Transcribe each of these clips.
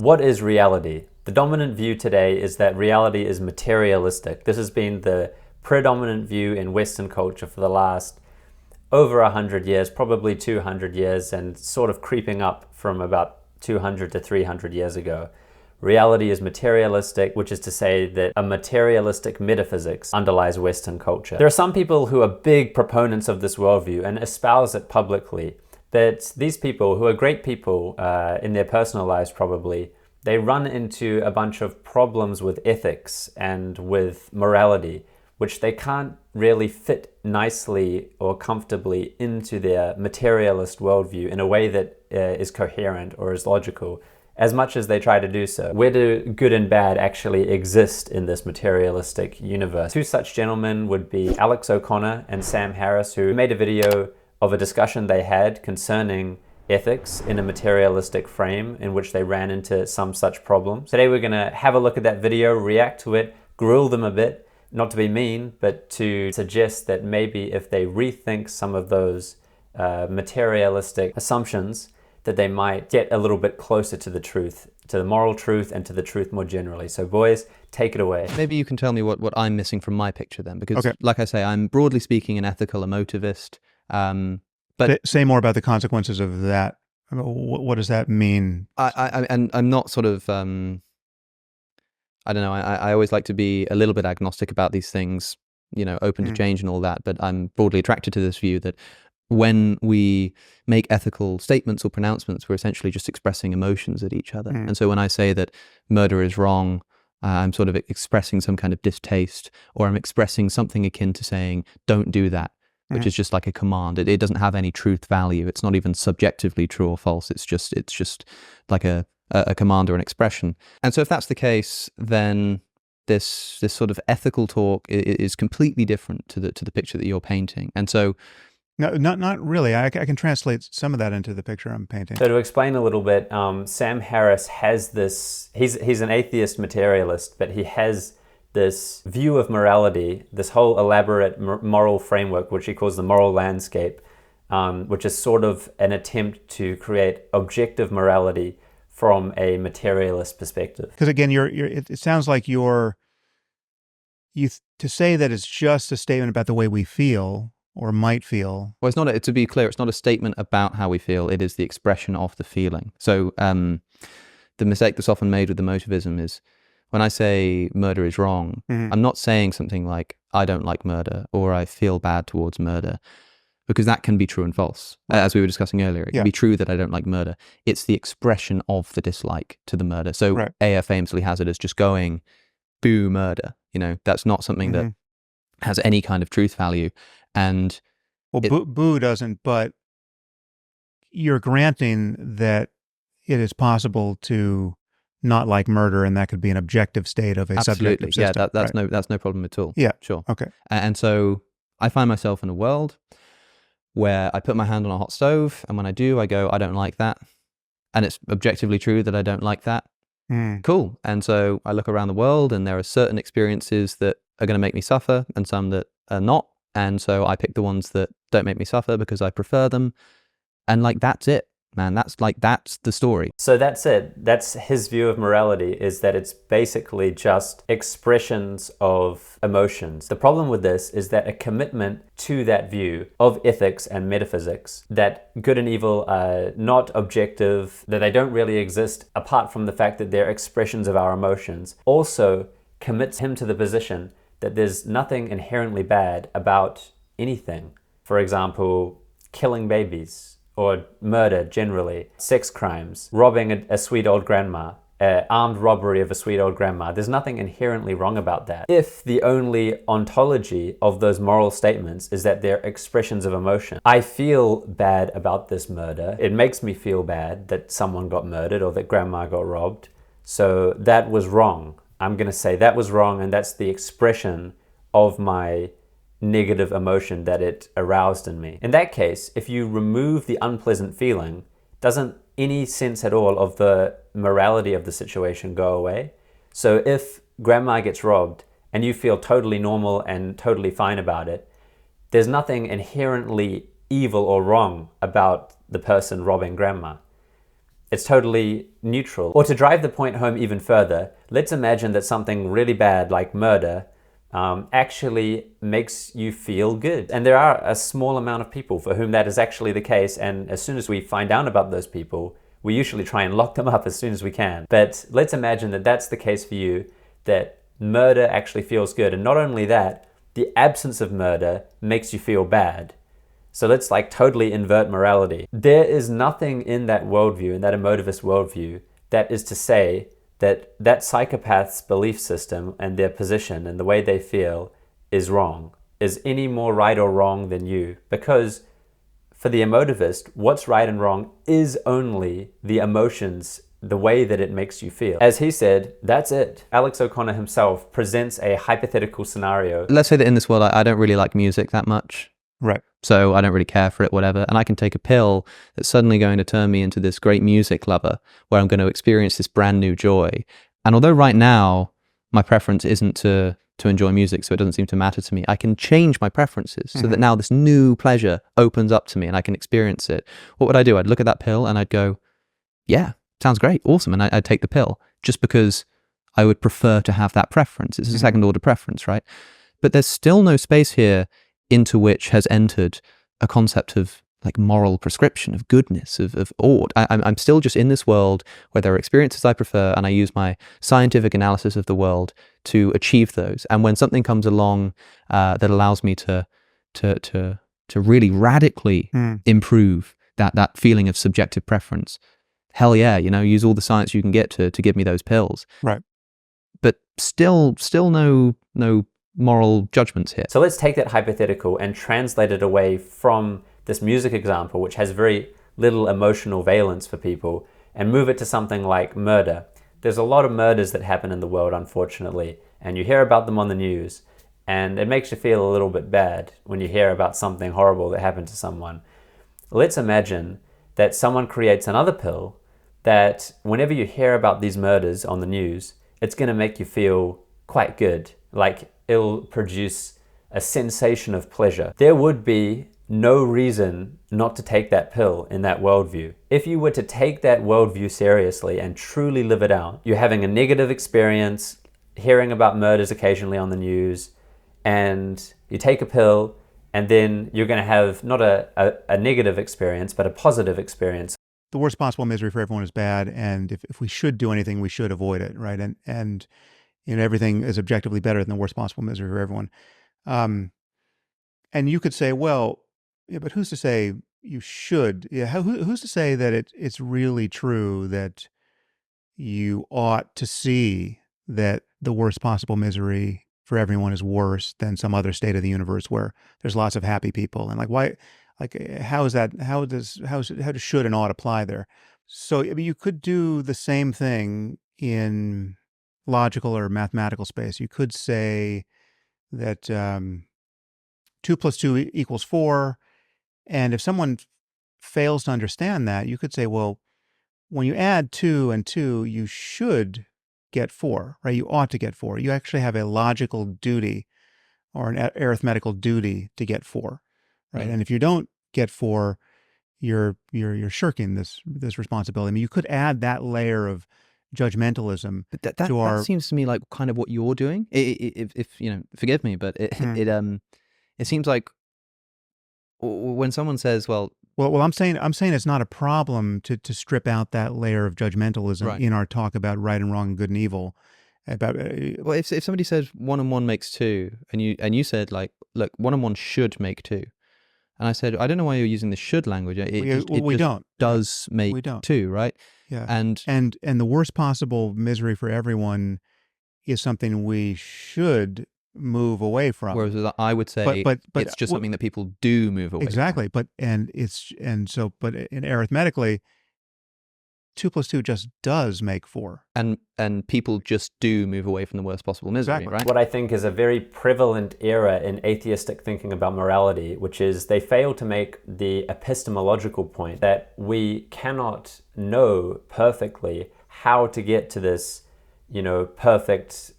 What is reality? The dominant view today is that reality is materialistic. This has been the predominant view in Western culture for the last over 100 years, probably 200 years, and sort of creeping up from about 200 to 300 years ago. Reality is materialistic, which is to say that a materialistic metaphysics underlies Western culture. There are some people who are big proponents of this worldview and espouse it publicly, but these people, who are great people in their personal lives probably, they run into a bunch of problems with ethics and with morality, which they can't really fit nicely or comfortably into their materialist worldview in a way that is coherent or is logical, as much as they try to do so. Where do good and bad actually exist in this materialistic universe? Two such gentlemen would be Alex O'Connor and Sam Harris, who made a video of a discussion they had concerning ethics in a materialistic frame in which they ran into some such problems. Today we're going to have a look at that video, react to it, grill them a bit, not to be mean, but to suggest that maybe if they rethink some of those materialistic assumptions, that they might get a little bit closer to the truth, to the moral truth and to the truth more generally. So boys, take it away. Maybe you can tell me what I'm missing from my picture then, because Okay. like I say, I'm broadly speaking an ethical emotivist. But Say more about the consequences of that. What does that mean? I'm not sort of, I don't know, I always like to be a little bit agnostic about these things, you know, open to change and all that, but I'm broadly attracted to this view that when we make ethical statements or pronouncements, we're essentially just expressing emotions at each other. And so when I say that murder is wrong, I'm sort of expressing some kind of distaste, or I'm expressing something akin to saying, don't do that, which is just like a command. It doesn't have any truth value. It's not even subjectively true or false. It's just like a command or an expression. And so if that's the case, then this sort of ethical talk is completely different to the picture that you're painting. And so No, not really. I can translate some of that into the picture I'm painting. So to explain a little bit, Sam Harris has this, he's an atheist materialist, but he has this view of morality, this whole elaborate moral framework, which he calls the moral landscape, which is sort of an attempt to create objective morality from a materialist perspective. Because again, it sounds like to say that it's just a statement about the way we feel or might feel. Well, it's not. To be clear, it's not a statement about how we feel. It is the expression of the feeling. So the mistake that's often made with Emotivism is when I say murder is wrong, I'm not saying something like I don't like murder or I feel bad towards murder, because that can be true and false. As we were discussing earlier, it can be true that I don't like murder. It's the expression of the dislike to the murder. So A.F. famously has it as just going, boo murder. You know, that's not something that has any kind of truth value. And boo doesn't, but you're granting that it is possible to not like murder, and that could be an objective state of a subjective system. Yeah, that's no problem at all. Yeah, sure. Okay. And so I find myself in a world where I put my hand on a hot stove, and when I do, I go, I don't like that, and it's objectively true that I don't like that. Cool. And so I look around the world, and there are certain experiences that are going to make me suffer, and some that are not. And so I pick the ones that don't make me suffer because I prefer them. And like, that's it, man. That's the story. So that's it. That's his view of morality, is that it's basically just expressions of emotions. The problem with this is that a commitment to that view of ethics and metaphysics, that good and evil are not objective, that they don't really exist apart from the fact that they're expressions of our emotions, also commits him to the position that there's nothing inherently bad about anything. For example, killing babies or murder generally, sex crimes, robbing a sweet old grandma, armed robbery of a sweet old grandma. There's nothing inherently wrong about that. If the only ontology of those moral statements is that they're expressions of emotion. I feel bad about this murder. It makes me feel bad that someone got murdered or that grandma got robbed. So that was wrong. I'm going to say that was wrong, and that's the expression of my negative emotion that it aroused in me. In that case, if you remove the unpleasant feeling, doesn't any sense at all of the morality of the situation go away? So if grandma gets robbed and you feel totally normal and totally fine about it, there's nothing inherently evil or wrong about the person robbing grandma. it's totally neutral. Or to drive the point home even further, let's imagine that something really bad like murder actually makes you feel good. And there are a small amount of people for whom that is actually the case, and as soon as we find out about those people, we usually try and lock them up as soon as we can. But let's imagine that that's the case for you, that murder actually feels good. And not only that, the absence of murder makes you feel bad. So let's like totally invert morality. There is nothing in that worldview, in that emotivist worldview, that is to say that that psychopath's belief system and their position and the way they feel is wrong, is any more right or wrong than you. Because for the emotivist, what's right and wrong is only the emotions, the way that it makes you feel. As he said, that's it. Alex O'Connor himself presents a hypothetical scenario. Let's say that in this world, I don't really like music that much. Right. So I don't really care for it, whatever. And I can take a pill that's suddenly going to turn me into this great music lover where I'm going to experience this brand new joy. And although right now my preference isn't to enjoy music, so it doesn't seem to matter to me, I can change my preferences so that now this new pleasure opens up to me and I can experience it. What would I do? I'd look at that pill and I'd go, yeah, sounds great, awesome. And I'd take the pill just because I would prefer to have that preference. It's a second order preference, right? But there's still no space here into which has entered a concept of like moral prescription, of goodness, of ought. I'm still just in this world where there are experiences I prefer, and I use my scientific analysis of the world to achieve those. And when something comes along that allows me to really radically improve that feeling of subjective preference, hell yeah, use all the science you can get to give me those pills. Right. But still no moral judgments here. So let's take that hypothetical and translate it away from this music example, which has very little emotional valence for people, and move it to something like murder. There's a lot of murders that happen in the world, unfortunately, and you hear about them on the news, and it makes you feel a little bit bad when you hear about something horrible that happened to someone. Let's imagine that someone creates another pill that whenever you hear about these murders on the news, it's going to make you feel quite good. Like it'll produce a sensation of pleasure. There would be no reason not to take that pill in that worldview. If you were to take that worldview seriously and truly live it out, you're having a negative experience, hearing about murders occasionally on the news, and you take a pill, and then you're going to have not a negative experience, but a positive experience. The worst possible misery for everyone is bad, and if we should do anything, we should avoid it, right? And everything is objectively better than the worst possible misery for everyone. And you could say, well, yeah, but who's to say you should? Yeah, who's to say that it's really true that you ought to see that the worst possible misery for everyone is worse than some other state of the universe where there's lots of happy people? And like, why? Like, how is that? How does should and ought apply there? So I mean, you could do the same thing in logical or mathematical space. You could say that 2 + 2 = 4. And if someone fails to understand that, you could say, well, when you add 2 and 2, you should get 4, right? You ought to get 4. You actually have a logical duty or an arithmetical duty to get 4, right? And if you don't get 4, you're shirking this responsibility. I mean, you could add that layer of judgmentalism but that seems to me like kind of what you're doing. If forgive me, but it seems like when someone says, well, I'm saying it's not a problem to strip out that layer of judgmentalism in our talk about right and wrong and good and evil. About well, if somebody says 1 and 1 makes 2, and you said like, look, 1 and 1 should make 2, and I said, I don't know why you're using the should language. We don't. Does make 2, right? Yeah. And the worst possible misery for everyone is something we should move away from. Whereas I would say but it's just something that people do move away exactly from. But arithmetically 2 + 2 just does make 4, and people just do move away from the worst possible misery. Right? What I think is a very prevalent error in atheistic thinking about morality, which is they fail to make the epistemological point that we cannot know perfectly how to get to this perfect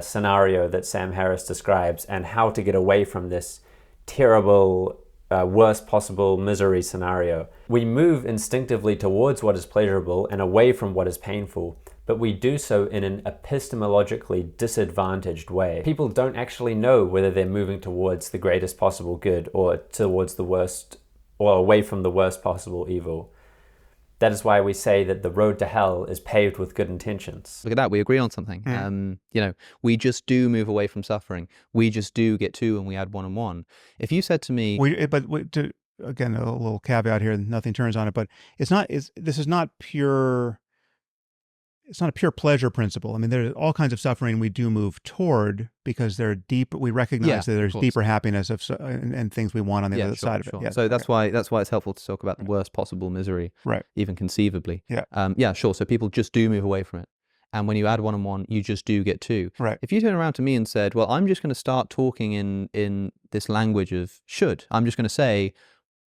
scenario that Sam Harris describes, and how to get away from this terrible worst possible misery scenario. We move instinctively towards what is pleasurable and away from what is painful, but we do so in an epistemologically disadvantaged way. People don't actually know whether they're moving towards the greatest possible good or towards the worst, or away from the worst possible evil. That is why we say that the road to hell is paved with good intentions. Look at that, we agree on something. We just do move away from suffering. We just do get two and we add one and one. If you said to me... Again, a little caveat here, nothing turns on it, but this is not pure... It's not a pure pleasure principle. I mean, there's all kinds of suffering we do move toward because they're deep. We recognize that there's deeper happiness and things we want on the other side of it. Yeah, so that's why it's helpful to talk about the worst possible misery, even conceivably. Sure. So people just do move away from it. And when you add one and one, you just do get two. Right. If you turn around to me and said, well, I'm just going to start talking in this language of should. I'm just going to say,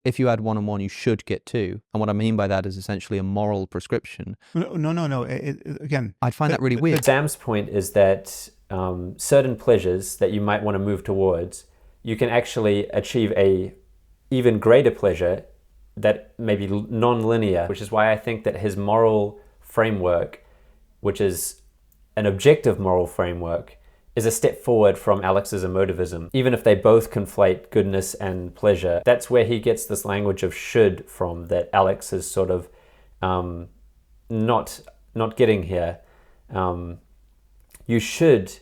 if you add one and one, you should get two. And what I mean by that is essentially a moral prescription. No. Again, I'd find that really weird. Sam's point is that certain pleasures that you might want to move towards, you can actually achieve a even greater pleasure that may be non-linear, which is why I think that his moral framework, which is an objective moral framework, is a step forward from Alex's Emotivism. Even if they both conflate goodness and pleasure, that's where he gets this language of should from, that Alex is sort of not getting here. You should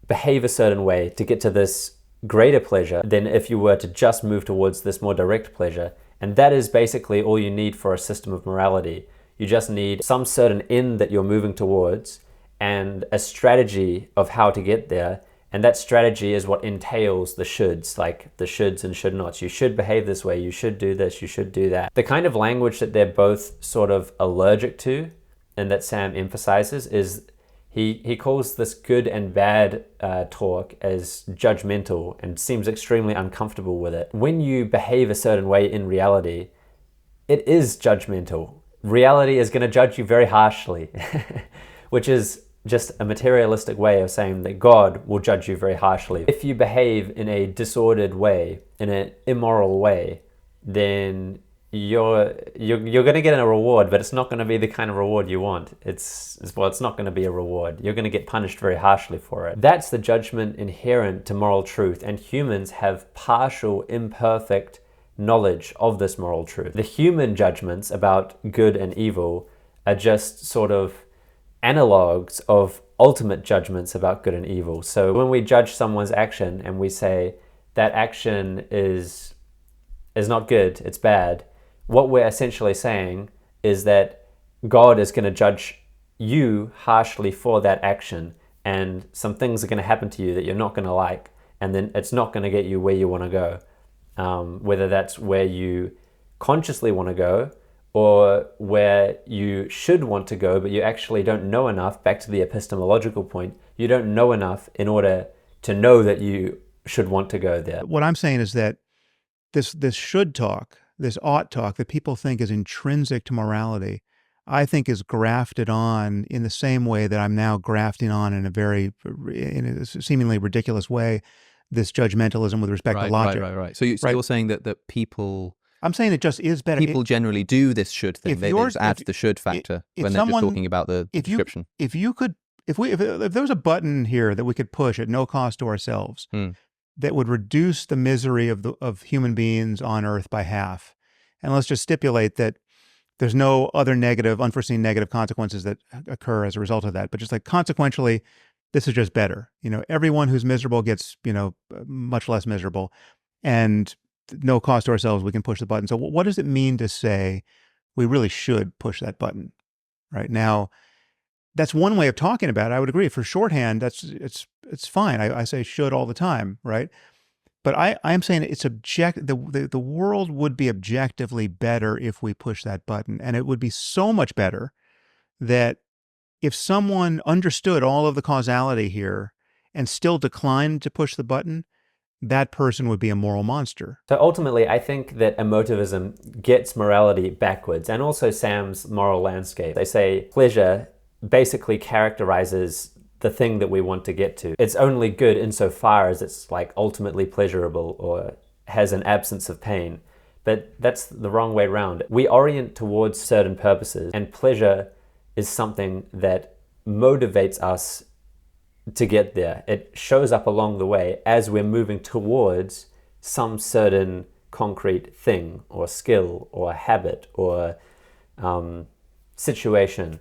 behave a certain way to get to this greater pleasure than if you were to just move towards this more direct pleasure. And that is basically all you need for a system of morality. You just need some certain end that you're moving towards and a strategy of how to get there. And that strategy is what entails the shoulds, like the shoulds and should nots. You should behave this way, you should do this, you should do that. The kind of language that they're both sort of allergic to and that Sam emphasizes is he calls this good and bad talk as judgmental and seems extremely uncomfortable with it. When you behave a certain way in reality, it is judgmental. Reality is going to judge you very harshly, which is just a materialistic way of saying that God will judge you very harshly. If you behave in a disordered way, in an immoral way, then you're going to get a reward, but it's not going to be the kind of reward you want. It's not going to be a reward. You're going to get punished very harshly for it. That's the judgment inherent to moral truth, and humans have partial, imperfect knowledge of this moral truth. The human judgments about good and evil are just sort of analogues of ultimate judgments about good and evil. So when we judge someone's action and we say that action is not good, it's bad, what we're essentially saying is that God is going to judge you harshly for that action, and some things are going to happen to you that you're not going to like, and then it's not going to get you where you want to go, whether that's where you consciously want to go or where you should want to go, but you actually don't know enough. Back to the epistemological point, you don't know enough in order to know that you should want to go there. What I'm saying is that this should talk, this ought talk that people think is intrinsic to morality, I think is grafted on in the same way that I'm now grafting on in a seemingly ridiculous way, this judgmentalism with respect to logic. Right. So you're saying that people... I'm saying it just is better. People generally do this should thing. They just add the should factor when they're just talking about the description. If there was a button here that we could push at no cost to ourselves that would reduce the misery of human beings on Earth by half, and let's just stipulate that there's no other unforeseen negative consequences that occur as a result of that, but just like consequentially, this is just better. Everyone who's miserable gets, much less miserable, and no cost to ourselves, we can push the button. So what does it mean to say we really should push that button right now? That's one way of talking about it. I would agree. For shorthand, it's fine. I say should all the time, right? But I'm saying it's the world would be objectively better if we push that button. And it would be so much better that if someone understood all of the causality here and still declined to push the button, that person would be a moral monster. So ultimately, I think that emotivism gets morality backwards, and also Sam's moral landscape. They say pleasure basically characterizes the thing that we want to get to. It's only good insofar as it's like ultimately pleasurable or has an absence of pain. But that's the wrong way around. We orient towards certain purposes, and pleasure is something that motivates us to get there. It shows up along the way as we're moving towards some certain concrete thing or skill or habit or situation.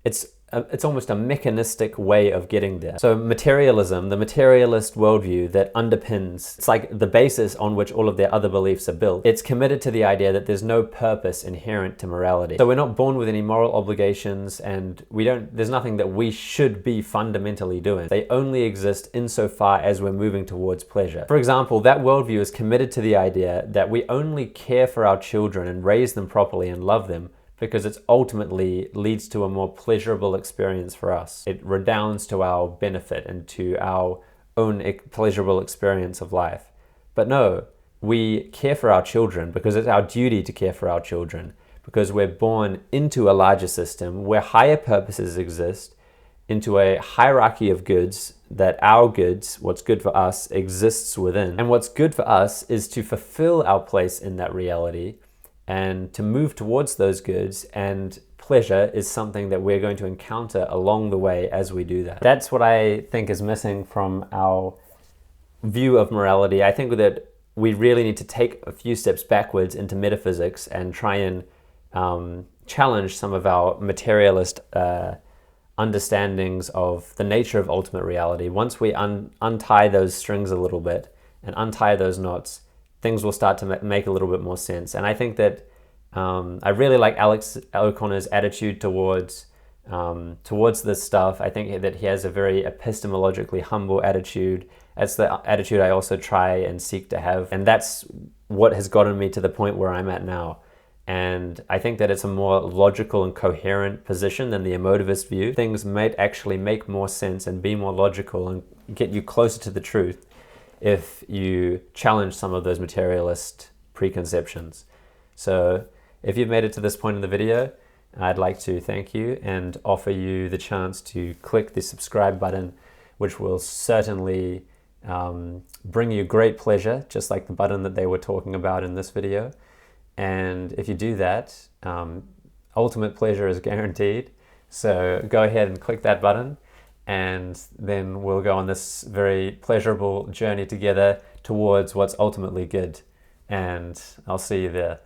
It's almost a mechanistic way of getting there. So materialism, the materialist worldview that underpins, it's like the basis on which all of their other beliefs are built. It's committed to the idea that there's no purpose inherent to morality. So we're not born with any moral obligations, and there's nothing that we should be fundamentally doing. They only exist insofar as we're moving towards pleasure. For example, that worldview is committed to the idea that we only care for our children and raise them properly and love them because it ultimately leads to a more pleasurable experience for us. It redounds to our benefit and to our own pleasurable experience of life. But no, we care for our children because it's our duty to care for our children, because we're born into a larger system where higher purposes exist, into a hierarchy of goods, that our goods, what's good for us, exists within. And what's good for us is to fulfill our place in that reality and to move towards those goods, and pleasure is something that we're going to encounter along the way as we do that. That's what I think is missing from our view of morality. I think that we really need to take a few steps backwards into metaphysics and try and challenge some of our materialist understandings of the nature of ultimate reality. Once we untie those strings a little bit and untie those knots, things will start to make a little bit more sense. And I think that I really like Alex O'Connor's attitude towards this stuff. I think that he has a very epistemologically humble attitude. That's the attitude I also try and seek to have. And that's what has gotten me to the point where I'm at now. And I think that it's a more logical and coherent position than the emotivist view. Things might actually make more sense and be more logical and get you closer to the truth if you challenge some of those materialist preconceptions. So if you've made it to this point in the video, I'd like to thank you and offer you the chance to click the subscribe button, which will certainly bring you great pleasure, just like the button that they were talking about in this video. And if you do that, ultimate pleasure is guaranteed. So go ahead and click that button, and then we'll go on this very pleasurable journey together towards what's ultimately good. And I'll see you there.